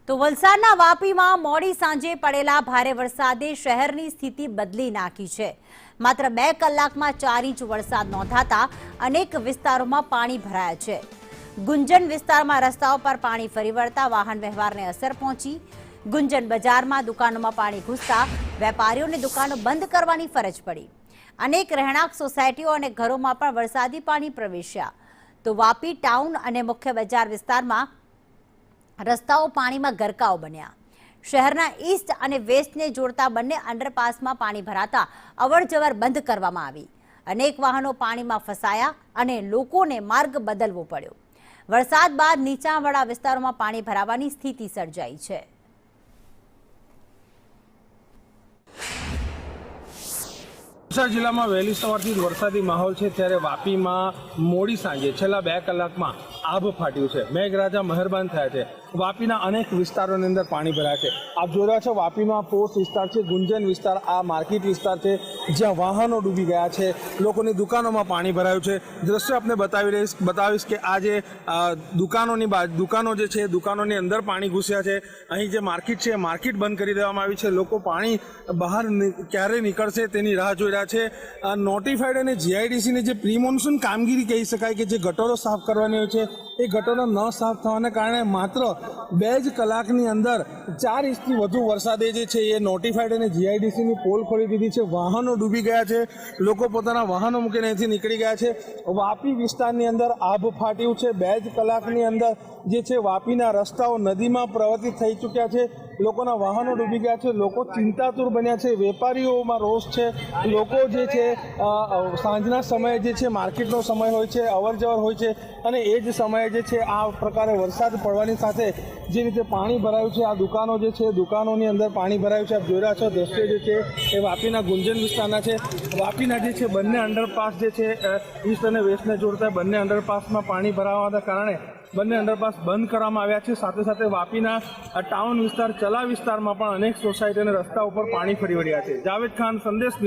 તો વલસાડના વાપીમાં મોડી સાંજે પડેલા ભારે વરસાદે શહેરની સ્થિતિ બદલી નાખી છે। માત્ર 2 કલાકમાં 4 ઇંચ વરસાદ નોંધાતા અનેક વિસ્તારોમાં પાણી ભરાયા છે। ગુંજન વિસ્તારમાં રસ્તાઓ પર પાણી ફરી વળતા વાહન વ્યવહારને અસર પહોંચી। ગુંજન બજારમાં દુકાનોમાં પાણી ઘૂસતા વેપારીઓને દુકાનો બંધ કરવાની ફરજ પડી। અનેક રહેણાંક સોસાયટીઓ અને ઘરોમાં પણ વરસાદી પાણી પ્રવેશ્યા। તો વાપી ટાઉન અને મુખ્ય બજાર વિસ્તારમાં રસ્તાઓ પાણીમાં ગરકાવ બન્યા। શહેરના ઈસ્ટ અને વેસ્ટને જોડતા બંને અંડરપાસમાં પાણી ભરાતા અવરજવર બંધ કરવામાં આવી। અનેક વાહનો પાણીમાં ફસાયા અને લોકોને માર્ગ બદલવો પડ્યો। વરસાદ બાદ નીચાણવાળા વિસ્તારોમાં પાણી ભરાવાની સ્થિતિ સર્જાઈ છે। વલસાડ જિલ્લામાં વહેલી સવારથી વરસાદી માહોલ છે, ત્યારે વાપીમાં મોડી સાંજે છેલ્લા 2 કલાકમાં આભ ફાટ્યું છે। મેઘરાજા મહેરબાન થયા છે। વાપીના અનેક વિસ્તારોની અંદર પાણી ભરાયા છે। આપ જોઈ રહ્યા છો વાપીમાં પોસ્ટ વિસ્તાર છે, ગુંજન વિસ્તાર, આ માર્કેટ વિસ્તાર છે, જ્યાં વાહનો ડૂબી ગયા છે, લોકોની દુકાનોમાં પાણી ભરાયું છે। દ્રશ્ય આપને બતાવીશ કે આ જે દુકાનો જે છે, દુકાનોની અંદર પાણી ઘૂસ્યા છે। અહીં જે માર્કેટ છે, માર્કેટ બંધ કરી દેવામાં આવી છે। લોકો પાણી બહાર ક્યારે નીકળશે તેની રાહ જોઈ રહ્યા છે। નોટિફાઈડ અને જીઆઈડીસીની જે પ્રી મોન્સૂન કામગીરી કહી શકાય કે જે ગટરો સાફ કરવાની હોય છે, એ ગટરો ન સાફ થવાને કારણે માત્ર 2 જ કલાકની અંદર 4 ઇંચથી વધુ વરસાદે જે છે એ નોટિફાઈડ અને જીઆઈડીસીની પોલ ખોલી દીધી છે। વાહનો ડૂબી ગયા છે, લોકો પોતાના વાહનો મૂકીને અહીંથી નીકળી ગયા છે। વાપી વિસ્તારની અંદર આભ ફાટ્યું છે। 2 જ કલાકની અંદર જે છે વાપીના રસ્તાઓ નદીમાં પ્રવર્તિત થઈ ચૂક્યા છે। લોકોના વાહનો ડૂબી ગયા છે, લોકો ચિંતાતુર બન્યા છે, વેપારીઓમાં રોષ છે। લોકો જે છે સાંજના સમયે જે છે માર્કેટનો સમય હોય છે, અવરજવર હોય છે, અને એ જ સમયે જે છે આ પ્રકારે વરસાદ પડવાની સાથે જે રીતે પાણી ભરાયું છે, આ દુકાનો જે છે, દુકાનોની અંદર પાણી ભરાયું છે। આપ જોઈ રહ્યા છો દ્રશ્ય જે છે એ વાપીના ગુંજન વિસ્તારના છે। વાપીના જે છે બંને અંડરપાસ જે છે ઈસ્ટ અને વેસ્ટને જોડતા બંને અંડરપાસમાં પાણી ભરાવાના કારણે બંને અંડરપાસ બંધ કરવામાં આવ્યા છે। સાથે સાથે વાપીના ટાઉન વિસ્તાર, ચલા વિસ્તારમાં પણ અનેક સોસાયટી અને રસ્તા ઉપર પાણી ફરી વળ્યા છે। જાવેદ ખાન, સંદેશ।